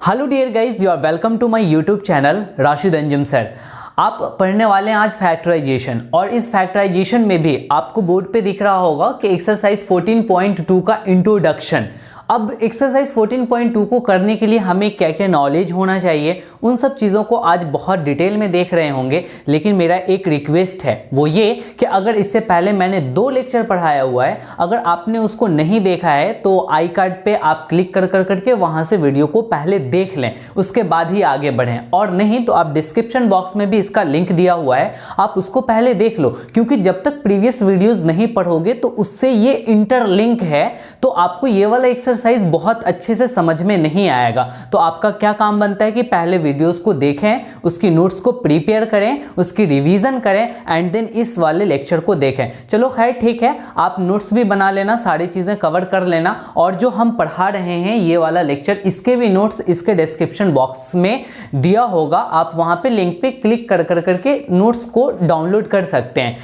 Hello dear guys, you are welcome to my YouTube channel Rashid Anjum sir. आप पढ़ने वाले हैं आज फैक्टराइजेशन, और इस फैक्टराइजेशन में भी आपको बोर्ड पे दिख रहा होगा कि एक्सरसाइज 14.2 का इंट्रोडक्शन। अब एक्सरसाइज 14.2 को करने के लिए हमें क्या क्या नॉलेज होना चाहिए, उन सब चीज़ों को आज बहुत डिटेल में देख रहे होंगे। लेकिन मेरा एक रिक्वेस्ट है, वो ये कि अगर इससे पहले मैंने 2 लेक्चर पढ़ाया हुआ है, अगर आपने उसको नहीं देखा है तो आई कार्ड पे आप क्लिक कर करके वहाँ से वीडियो को पहले देख लें, उसके बाद ही आगे बढ़ें। और नहीं तो आप डिस्क्रिप्शन बॉक्स में भी इसका लिंक दिया हुआ है, आप उसको पहले देख लो, क्योंकि जब तक प्रीवियस वीडियोज़ नहीं पढ़ोगे तो उससे ये इंटरलिंक है, तो आपको ये वाला एक्सरसाइज बहुत अच्छे से समझ में नहीं आएगा। तो आपका क्या काम बनता है कि पहले वीडियोस को देखें, उसकी नोट्स को प्रिपेयर करें, उसकी रिवीजन करें, एंड देन इस वाले लेक्चर को देखें। चलो खैर ठीक है, आप नोट्स भी बना लेना, सारी चीजें कवर कर लेना। और जो हम पढ़ा रहे हैं ये वाला लेक्चर, इसके भी नोट्स इसके डिस्क्रिप्शन बॉक्स में दिया होगा, आप वहां पे लिंक पे क्लिक कर करके नोट्स को डाउनलोड कर सकते हैं।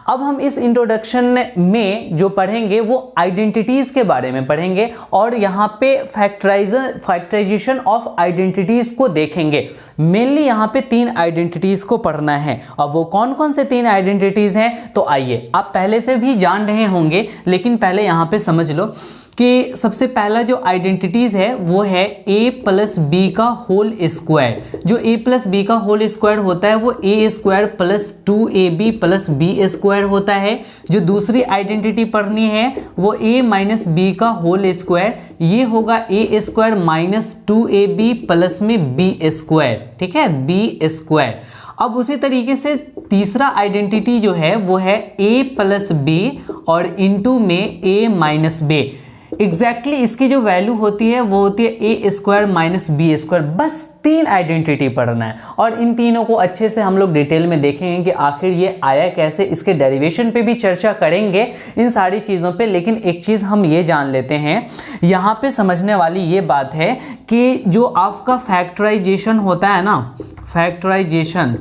अब हम इस इंट्रोडक्शन में जो पढ़ेंगे वो आइडेंटिटीज के बारे में पढ़ेंगे, और यहाँ पे फैक्टराइजेशन ऑफ आइडेंटिटीज को देखेंगे। मेनली यहाँ पे 3 आइडेंटिटीज को पढ़ना है। अब वो कौन कौन से 3 आइडेंटिटीज हैं, तो आइए, आप पहले से भी जान रहे होंगे, लेकिन पहले यहाँ पे समझ लो कि सबसे पहला जो आइडेंटिटीज है वो है a प्लस बी का होल स्क्वायर। जो a प्लस बी का होल स्क्वायर होता है वो a square plus 2ab plus B square होता है। जो दूसरी आइडेंटिटी पढ़नी है वो a माइनस बी का होल स्क्वायर, ये होगा a square minus 2ab plus में b स्क्वायर, ठीक है, b स्क्वायर। अब उसी तरीके से तीसरा आइडेंटिटी जो है वो है a प्लस बी और इनटू में a माइनस बी। एग्जैक्टली इसकी जो वैल्यू होती है वो होती है ए स्क्वायर माइनस बी स्क्वायर। बस 3 आइडेंटिटी पढ़ना है, और इन तीनों को अच्छे से हम लोग डिटेल में देखेंगे कि आखिर ये आया कैसे, इसके डेरिवेशन पे भी चर्चा करेंगे, इन सारी चीज़ों पे। लेकिन एक चीज़ हम ये जान लेते हैं, यहाँ पे समझने वाली ये बात है कि जो आपका फैक्टराइजेशन होता है ना, फैक्टराइजेशन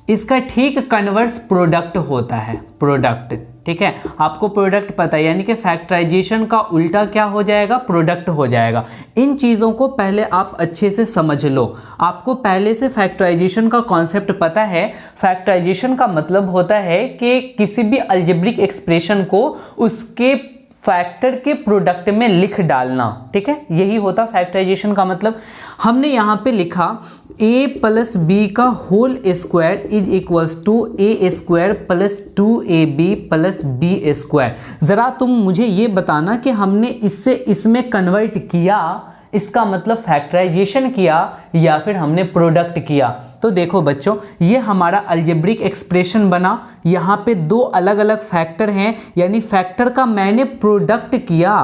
इसका ठीक कन्वर्स प्रोडक्ट होता है, प्रोडक्ट, ठीक है। आपको प्रोडक्ट पता है, यानी कि फैक्टराइजेशन का उल्टा क्या हो जाएगा, प्रोडक्ट हो जाएगा। इन चीज़ों को पहले आप अच्छे से समझ लो। आपको पहले से फैक्टराइजेशन का कॉन्सेप्ट पता है। फैक्टराइजेशन का मतलब होता है कि किसी भी अलजेब्रिक एक्सप्रेशन को उसके फैक्टर के प्रोडक्ट में लिख डालना, ठीक है, यही होता फैक्टराइजेशन का मतलब। हमने यहाँ पे लिखा a प्लस बी का whole square is equals to a square plus 2ab plus b square. ज़रा तुम मुझे ये बताना कि हमने इससे इसमें कन्वर्ट किया, इसका मतलब फैक्टराइजेशन किया या फिर हमने प्रोडक्ट किया। तो देखो बच्चों, ये हमारा अलजेब्रिक एक्सप्रेशन बना। यहाँ पे 2 अलग अलग फैक्टर हैं, यानी फैक्टर का मैंने प्रोडक्ट किया,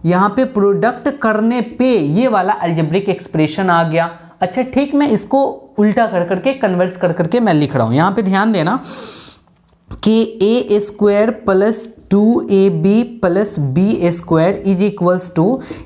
यहाँ पे प्रोडक्ट करने पे ये वाला अलजेब्रिक एक्सप्रेशन आ गया। अच्छा ठीक, मैं इसको उल्टा कर करके कन्वर्स कर करके मैं लिख रहा हूँ। यहाँ पे ध्यान देना कि A square plus 2ab plus B square is equals to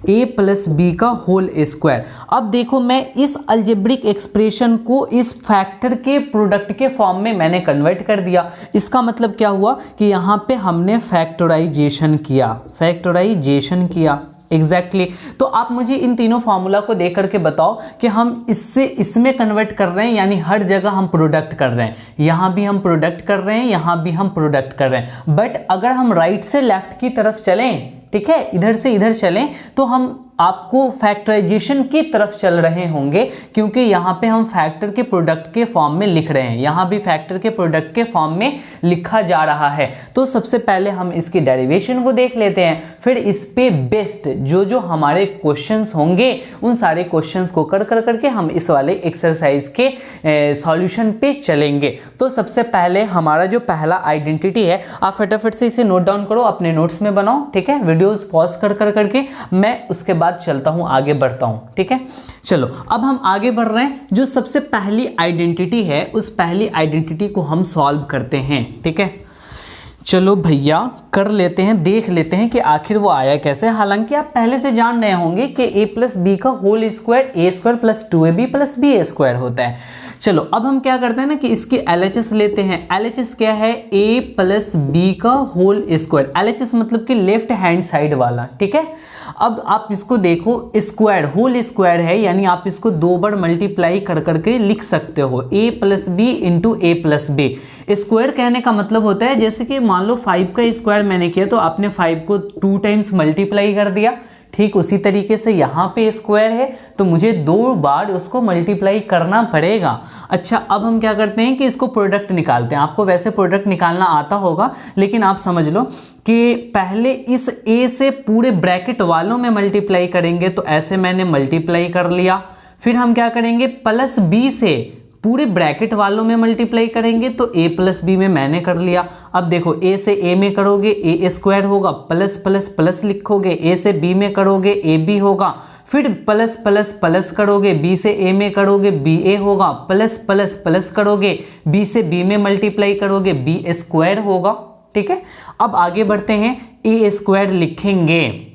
a plus B का होल स्क्वायर। अब देखो, मैं इस अलजेब्रिक एक्सप्रेशन को इस फैक्टर के प्रोडक्ट के फॉर्म में मैंने कन्वर्ट कर दिया। इसका मतलब क्या हुआ कि यहाँ पे हमने फैक्टराइजेशन किया, फैक्टराइजेशन किया। एग्जैक्टली तो आप मुझे इन तीनों फार्मूला को देख करके बताओ कि हम इससे इसमें कन्वर्ट कर रहे हैं, यानी हर जगह हम प्रोडक्ट कर रहे हैं, यहाँ भी हम प्रोडक्ट कर रहे हैं, यहाँ भी हम प्रोडक्ट कर रहे हैं। बट अगर हम राइट से लेफ्ट की तरफ चलें, ठीक है, इधर से इधर चलें, तो हम आपको फैक्टराइजेशन की तरफ चल रहे होंगे, क्योंकि यहाँ पे हम फैक्टर के प्रोडक्ट के फॉर्म में लिख रहे हैं, यहाँ भी फैक्टर के प्रोडक्ट के फॉर्म में लिखा जा रहा है। तो सबसे पहले हम इसकी डेरिवेशन को देख लेते हैं, फिर इस पे बेस्ड जो हमारे क्वेश्चंस होंगे उन सारे क्वेश्चंस को कर करके हम इस वाले एक्सरसाइज के सॉल्यूशन पे चलेंगे। तो सबसे पहले हमारा जो पहला आइडेंटिटी है, आप फटाफट से इसे नोट डाउन करो, अपने नोट्स में बनाओ, ठीक है, वीडियोस पॉज कर करके मैं उसके बाद चलता हूं, आगे बढ़ता हूं, ठीक है। चलो अब हम आगे बढ़ रहे हैं। जो सबसे पहली आइडेंटिटी है, उस पहली आइडेंटिटी को हम सॉल्व करते हैं, ठीक है। चलो भैया कर लेते हैं, देख लेते हैं कि आखिर वो आया कैसे। हालांकि आप पहले से जान रहे होंगे कि a प्लस बी का whole square A square plus 2ab plus B square होता है। चलो अब हम क्या करते हैं ना कि इसकी LHS लेते हैं। LHS क्या है? a प्लस बी का होल स्क्वायर। LHS मतलब कि लेफ्ट हैंड साइड वाला, ठीक है। अब आप इसको देखो, स्क्वायर होल स्क्वायर है, यानी आप इसको 2 बार मल्टीप्लाई कर करके लिख सकते हो, a plus B into A plus B. Square कहने का मतलब होता है जैसे कि मान लो 5 का स्क्वायर मैंने किया तो आपने 5 को 2 टाइम्स मल्टीप्लाई कर दिया, ठीक उसी तरीके से यहाँ पे स्क्वायर है तो मुझे 2 बार उसको मल्टीप्लाई करना पड़ेगा। अच्छा अब हम क्या करते हैं कि इसको प्रोडक्ट निकालते हैं। आपको वैसे प्रोडक्ट निकालना आता होगा, लेकिन आप समझ लो कि पहले इस a से पूरे ब्रैकेट वालों में मल्टीप्लाई करेंगे, तो ऐसे मैंने मल्टीप्लाई कर लिया। फिर हम क्या करेंगे, प्लस b से पूरे ब्रैकेट वालों में मल्टीप्लाई करेंगे, तो a प्लस बी में मैंने कर लिया। अब देखो a से a में करोगे a स्क्वायर होगा, प्लस प्लस प्लस लिखोगे, a से b में करोगे ए बी होगा, फिर प्लस प्लस प्लस करोगे, b से a में करोगे बी ए होगा, प्लस प्लस प्लस करोगे, b से b में मल्टीप्लाई करोगे बी स्क्वायर होगा, ठीक है। अब आगे बढ़ते हैं, a स्क्वायर लिखेंगे।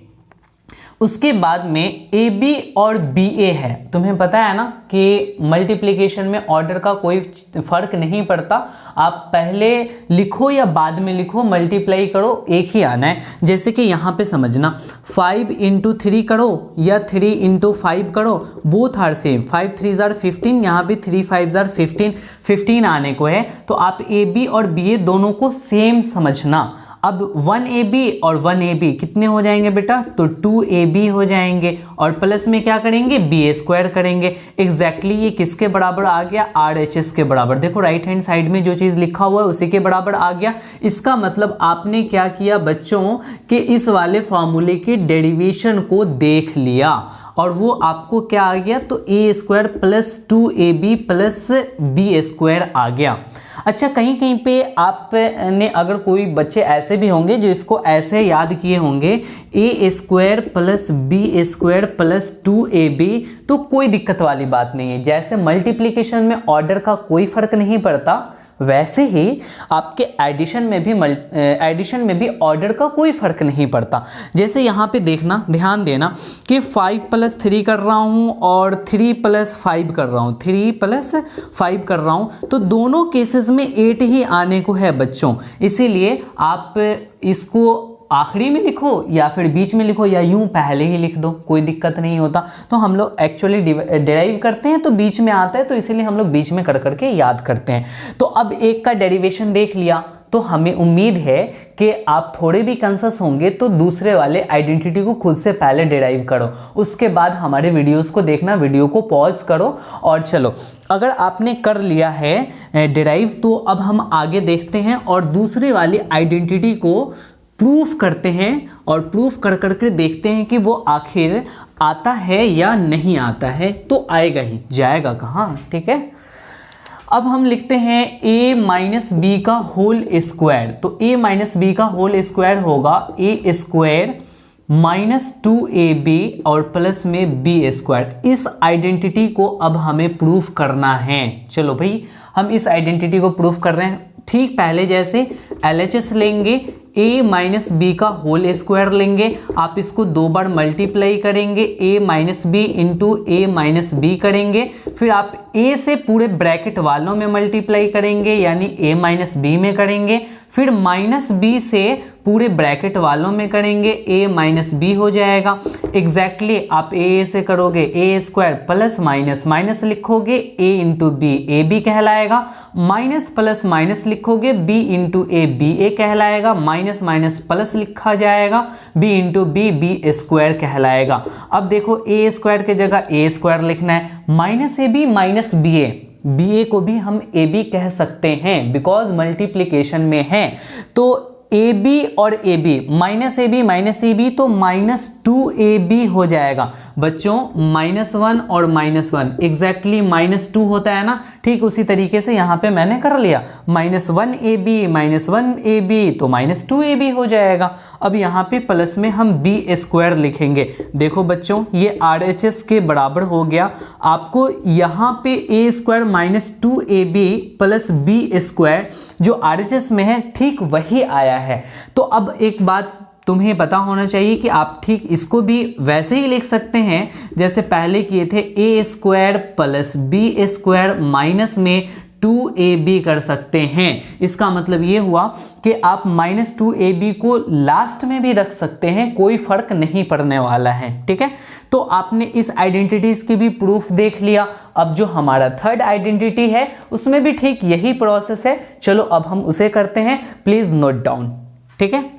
उसके बाद में ए बी और बी ए है। तुम्हें पता है ना कि मल्टीप्लिकेशन में ऑर्डर का कोई फर्क नहीं पड़ता, आप पहले लिखो या बाद में लिखो, मल्टीप्लाई करो एक ही आना है। जैसे कि यहाँ पे समझना, 5 इंटू 3 करो या 3 इंटू 5 करो, बोथ आर सेम। 5 3 जार 15, यहाँ भी 3 5 जार 15, 15 आने को है, तो आप ए बी और बी ए दोनों को सेम समझना। अब 1ab और 1ab कितने हो जाएंगे बेटा? तो 2ab हो जाएंगे, और प्लस में क्या करेंगे, बी स्क्वायर करेंगे। एग्जैक्टली ये किसके बराबर आ गया? RHS के बराबर। देखो राइट हैंड साइड में जो चीज़ लिखा हुआ है उसी के बराबर आ गया। इसका मतलब आपने क्या किया बच्चों कि इस वाले फॉर्मूले की डेरिवेशन को देख लिया और वो आपको क्या आ गया? तो a square plus 2ab plus B square आ गया। अच्छा कहीं कहीं पे आपने, अगर कोई बच्चे ऐसे भी होंगे जो इसको ऐसे याद किए होंगे, a square plus B square plus 2ab, तो कोई दिक्कत वाली बात नहीं है। जैसे मल्टीप्लिकेशन में ऑर्डर का कोई फर्क नहीं पड़ता, वैसे ही आपके एडिशन में भी ऑर्डर का कोई फर्क नहीं पड़ता। जैसे यहाँ पे देखना, ध्यान देना कि 5 प्लस 3 कर रहा हूँ और 3 प्लस 5 कर रहा हूँ, 3 प्लस 5 कर रहा हूँ, तो दोनों केसेस में 8 ही आने को है बच्चों। इसीलिए आप इसको आखिरी में लिखो या फिर बीच में लिखो या यूं पहले ही लिख दो, कोई दिक्कत नहीं होता। तो हम लोग एक्चुअली डेराइव करते हैं तो बीच में आता है, तो इसीलिए हम लोग बीच में कर करके याद करते हैं। तो अब एक का डेरिवेशन देख लिया, तो हमें उम्मीद है कि आप थोड़े भी कंसस होंगे, तो दूसरे वाले आइडेंटिटी को खुद से पहले डेराइव करो, उसके बाद हमारे वीडियोस को देखना, वीडियो को पॉज करो। और चलो अगर आपने कर लिया है डेराइव, तो अब हम आगे देखते हैं और दूसरे वाली आइडेंटिटी को प्रूफ करते हैं और प्रूफ कर करके देखते हैं कि वो आखिर आता है या नहीं आता है। तो आएगा ही, जाएगा कहाँ, ठीक है। अब हम लिखते हैं a माइनस बी का होल स्क्वायर। तो a माइनस बी का होल स्क्वायर होगा a स्क्वायर माइनस 2ab और प्लस में b स्क्वायर। इस आइडेंटिटी को अब हमें प्रूफ करना है। चलो भाई हम इस आइडेंटिटी को प्रूफ कर रहे हैं। ठीक पहले जैसे LHS लेंगे, a माइनस बी का होल स्क्वायर लेंगे, आप इसको 2 बार मल्टीप्लाई करेंगे, a minus B into A minus B करेंगे, फिर आप a से पूरे ब्रैकेट वालों में मल्टीप्लाई करेंगे यानी a माइनस बी में करेंगे, फिर माइनस बी से पूरे ब्रैकेट वालों में करेंगे, a माइनस बी हो जाएगा। एग्जैक्टली आप a से करोगे a square plus minus minus लिखोगे a into B A B कहलाएगा, माइनस प्लस माइनस लिखोगे b into A B A कहलाएगा, माइनस माइनस प्लस लिखा जाएगा b into B B square कहलाएगा। अब देखो a स्क्वायर की जगह a स्क्वायर लिखना है, minus A B minus B A को भी हम ए बी कह सकते हैं बिकॉज मल्टीप्लिकेशन में है। तो ए बी और A B, minus A B तो माइनस 2ab हो जाएगा, बच्चों -1 और -1 एग्जैक्टली -2 होता है ना, ठीक उसी तरीके से यहाँ पे मैंने कर लिया -1ab -1ab तो -2ab हो जाएगा। अब यहाँ पे प्लस में हम b² लिखेंगे। देखो बच्चों ये RHS के बराबर हो गया। आपको यहाँ पे a² -2ab प्लस b² जो RHS में है ठीक वही आया है। तो अब एक बात तुम्हें पता होना चाहिए कि आप ठीक इसको भी वैसे ही लिख सकते हैं जैसे पहले किए थे, a² प्लस b² माइनस में 2ab कर सकते हैं। इसका मतलब ये हुआ कि आप -2ab को लास्ट में भी रख सकते हैं, कोई फर्क नहीं पड़ने वाला है, ठीक है। तो आपने इस आइडेंटिटीज की भी प्रूफ देख लिया। अब जो हमारा थर्ड आइडेंटिटी है उसमें भी ठीक यही प्रोसेस है। चलो अब हम उसे करते हैं, प्लीज नोट डाउन, ठीक है।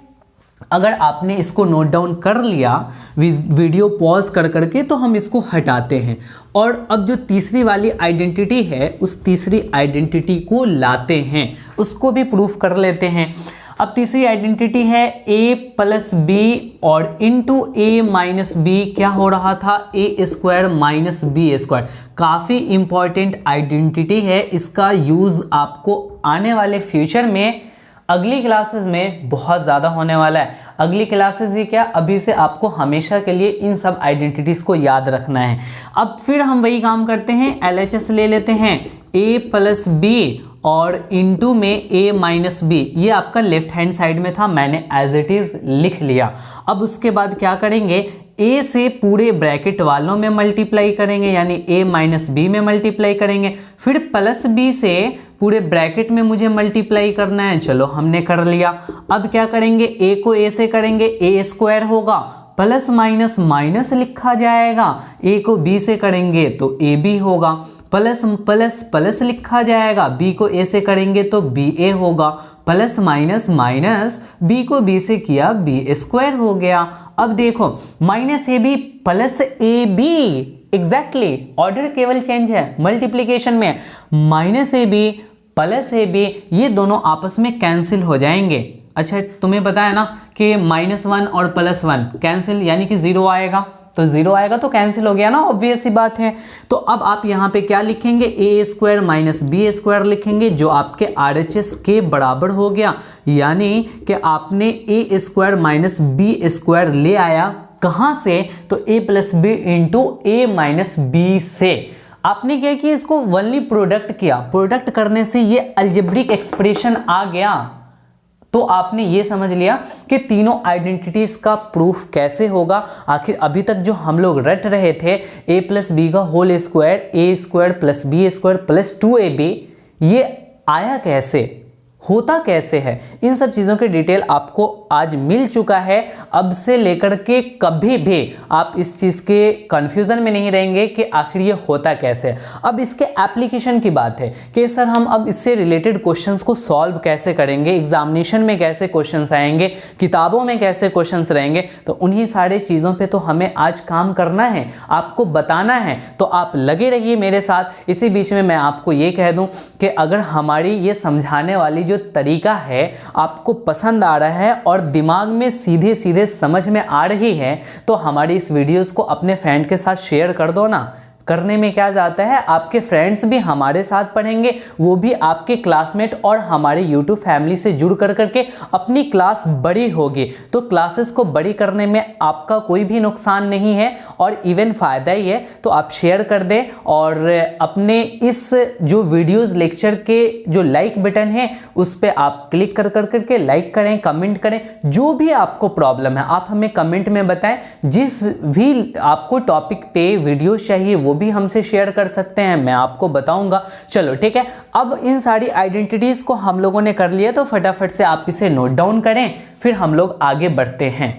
अगर आपने इसको नोट डाउन कर लिया वीडियो पॉज कर करके, तो हम इसको हटाते हैं और अब जो तीसरी वाली आइडेंटिटी है उस तीसरी आइडेंटिटी को लाते हैं, उसको भी प्रूफ कर लेते हैं। अब तीसरी आइडेंटिटी है a प्लस बी और इंटू a माइनस बी क्या हो रहा था, a² माइनस b²। काफ़ी इंपॉर्टेंट आइडेंटिटी है, इसका यूज़ आपको आने वाले फ्यूचर में अगली क्लासेस में बहुत ज़्यादा होने वाला है। अगली क्लासेस ही क्या, अभी से आपको हमेशा के लिए इन सब आइडेंटिटीज़ को याद रखना है। अब फिर हम वही काम करते हैं, LHS ले लेते हैं, a प्लस बी और इंटू में a माइनस बी। ये आपका लेफ्ट हैंड साइड में था, मैंने एज इट इज़ लिख लिया। अब उसके बाद क्या करेंगे, a से पूरे ब्रैकेट वालों में मल्टीप्लाई करेंगे, यानी a माइनस बी में मल्टीप्लाई करेंगे। फिर प्लस b से पूरे ब्रैकेट में मुझे मल्टीप्लाई करना है। चलो हमने कर लिया। अब क्या करेंगे, a को a से करेंगे, a² होगा, प्लस माइनस माइनस लिखा जाएगा। a को b से करेंगे तो ab होगा, प्लस प्लस प्लस लिखा जाएगा। b को a से करेंगे तो ba होगा, प्लस माइनस माइनस b को b से किया b² हो गया। अब देखो -ab plus ab exactly order केवल चेंज है, मल्टीप्लीकेशन में -ab प्लस ab ये दोनों आपस में कैंसिल हो जाएंगे। अच्छा तुम्हें पता है ना कि -1 और +1 कैंसिल यानी कि 0 आएगा, तो 0 आएगा तो कैंसिल हो गया ना, ऑब्वियस सी बात है। तो अब आप यहाँ पे क्या लिखेंगे, a² माइनस b² लिखेंगे जो आपके RHS के बराबर हो गया। यानी कि आपने a² माइनस b² ले आया कहाँ से, तो a plus B into a minus B से। आपने क्या किया, इसको ओनली प्रोडक्ट किया, प्रोडक्ट करने से ये अलजेब्रिक एक्सप्रेशन आ गया। तो आपने ये समझ लिया कि तीनों आइडेंटिटीज का प्रूफ कैसे होगा। आखिर अभी तक जो हम लोग रट रहे थे a प्लस बी का whole square, a² plus b² plus 2ab, ये आया कैसे, होता कैसे है, इन सब चीज़ों के डिटेल आपको आज मिल चुका है। अब से लेकर के कभी भी आप इस चीज़ के कंफ्यूजन में नहीं रहेंगे कि आखिर ये होता कैसे। अब इसके एप्लीकेशन की बात है कि सर हम अब इससे रिलेटेड क्वेश्चंस को सॉल्व कैसे करेंगे, एग्जामिनेशन में कैसे क्वेश्चंस आएंगे, किताबों में कैसे क्वेश्चंस रहेंगे। तो उन्हीं सारे चीज़ों पर तो हमें आज काम करना है, आपको बताना है। तो आप लगे रहिए मेरे साथ। इसी बीच में मैं आपको ये कह दूँ कि अगर हमारी ये समझाने वाली जो तरीका है आपको पसंद आ रहा है और दिमाग में सीधे सीधे समझ में आ रही है, तो हमारी इस वीडियोस को अपने फ्रेंड के साथ शेयर कर दो ना। करने में क्या जाता है, आपके फ्रेंड्स भी हमारे साथ पढ़ेंगे, वो भी आपके क्लासमेट और हमारे यूट्यूब फैमिली से जुड़ कर करके अपनी क्लास बड़ी होगी। तो क्लासेस को बड़ी करने में आपका कोई भी नुकसान नहीं है और इवन फ़ायदा ही है। तो आप शेयर कर दें और अपने इस जो वीडियोज़ लेक्चर के जो लाइक बटन है उस पर आप क्लिक कर करके लाइक करें, कमेंट करें। जो भी आपको प्रॉब्लम है आप हमें कमेंट में बताएं। जिस भी आपको टॉपिक पे वीडियो चाहिए वो भी हमसे शेयर कर सकते हैं, मैं आपको बताऊंगा। चलो ठीक है, अब इन सारी आइडेंटिटीज को हम लोगों ने कर लिया, तो फटाफट से आप इसे नोट डाउन करें, फिर हम लोग आगे बढ़ते हैं।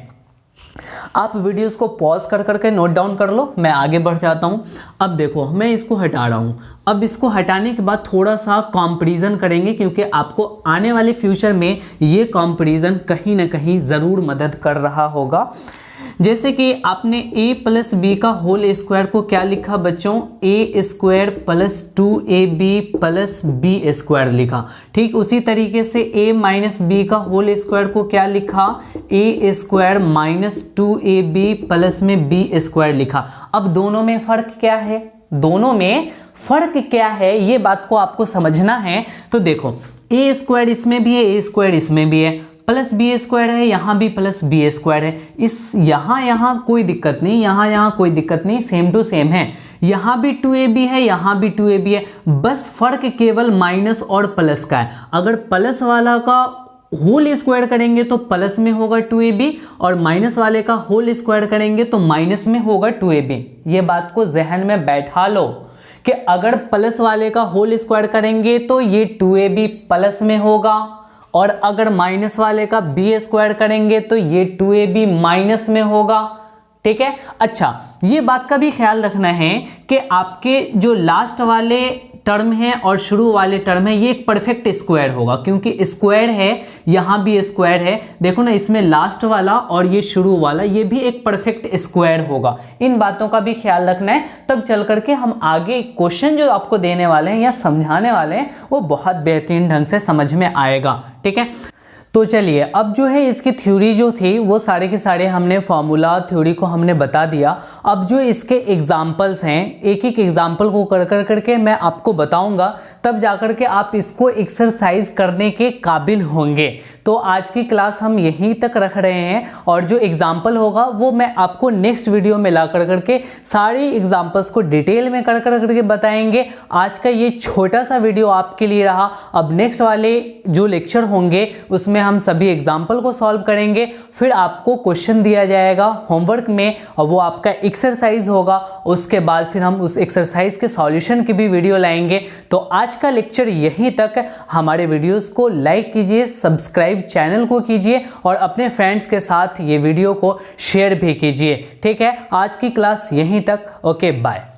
आप वीडियोस को पॉज कर करके नोट डाउन कर लो, मैं आगे बढ़ जाता हूं। अब देखो मैं इसको हटा रहा हूं। अब इसको हटाने के बाद थोड़ा सा कंपैरिजन करेंगे, क्योंकि आपको आने वाले फ्यूचर में ये कंपैरिजन कहीं ना कहीं ज़रूर मदद कर रहा होगा। जैसे कि आपने a प्लस बी का होल स्क्वायर को क्या लिखा बच्चों, a square plus 2ab plus b square लिखा। ठीक उसी तरीके से a माइनस बी का होल स्क्वायर को क्या लिखा, a square minus 2ab plus में b स्क्वायर लिखा। अब दोनों में फर्क क्या है, दोनों में फर्क क्या है ये बात को आपको समझना है। तो देखो a स्क्वायर इसमें भी है, a स्क्वायर इसमें भी है, प्लस बी स्क्वायर है, यहाँ भी प्लस बी स्क्वायर है। इस यहाँ कोई दिक्कत नहीं, यहाँ कोई दिक्कत नहीं, सेम टू सेम है। यहाँ भी 2ab है, यहाँ भी 2ab है, बस फर्क केवल माइनस और प्लस का है। अगर प्लस वाला का होल स्क्वायर करेंगे तो प्लस में होगा 2ab और माइनस वाले का होल स्क्वायर करेंगे तो माइनस में होगा 2ab। ये बात को जहन में बैठा लो कि अगर प्लस वाले का होल स्क्वायर करेंगे तो ये 2ab प्लस में होगा और अगर माइनस वाले का b स्क्वायर करेंगे तो ये 2ab माइनस में होगा। ठीक है, अच्छा ये बात का भी ख्याल रखना है कि आपके जो लास्ट वाले टर्म है और शुरू वाले टर्म है ये एक परफेक्ट स्क्वायर होगा, क्योंकि स्क्वायर है, यहाँ भी स्क्वायर है। देखो ना, इसमें लास्ट वाला और ये शुरू वाला ये भी एक परफेक्ट स्क्वायर होगा। इन बातों का भी ख्याल रखना है, तब चल करके हम आगे क्वेश्चन जो आपको देने वाले हैं या समझाने वाले हैं वो बहुत बेहतरीन ढंग से समझ में आएगा। ठीक है, तो चलिए अब जो है इसकी थ्योरी जो थी वो सारे के सारे हमने फॉर्मूला थ्योरी को हमने बता दिया। अब जो इसके एग्जाम्पल्स हैं, एक एक एग्जाम्पल को कर करके मैं आपको बताऊंगा, तब जाकर के आप इसको एक्सरसाइज करने के काबिल होंगे। तो आज की क्लास हम यहीं तक रख रहे हैं और जो एग्जाम्पल होगा वो मैं आपको नेक्स्ट वीडियो में ला कर करके सारी एग्जाम्पल्स को डिटेल में कर करके बताएंगे। आज का ये छोटा सा वीडियो आपके लिए रहा। अब नेक्स्ट वाले जो लेक्चर होंगे उसमें हम सभी एग्जाम्पल को सॉल्व करेंगे, फिर आपको क्वेश्चन दिया जाएगा होमवर्क में और वो आपका एक्सरसाइज होगा। उसके बाद फिर हम उस एक्सरसाइज के सॉल्यूशन की भी वीडियो लाएंगे। तो आज का लेक्चर यहीं तक। हमारे वीडियोस को लाइक कीजिए, सब्सक्राइब चैनल को कीजिए और अपने फ्रेंड्स के साथ ये वीडियो को शेयर भी कीजिए। ठीक है, आज की क्लास यहीं तक। Okay, bye.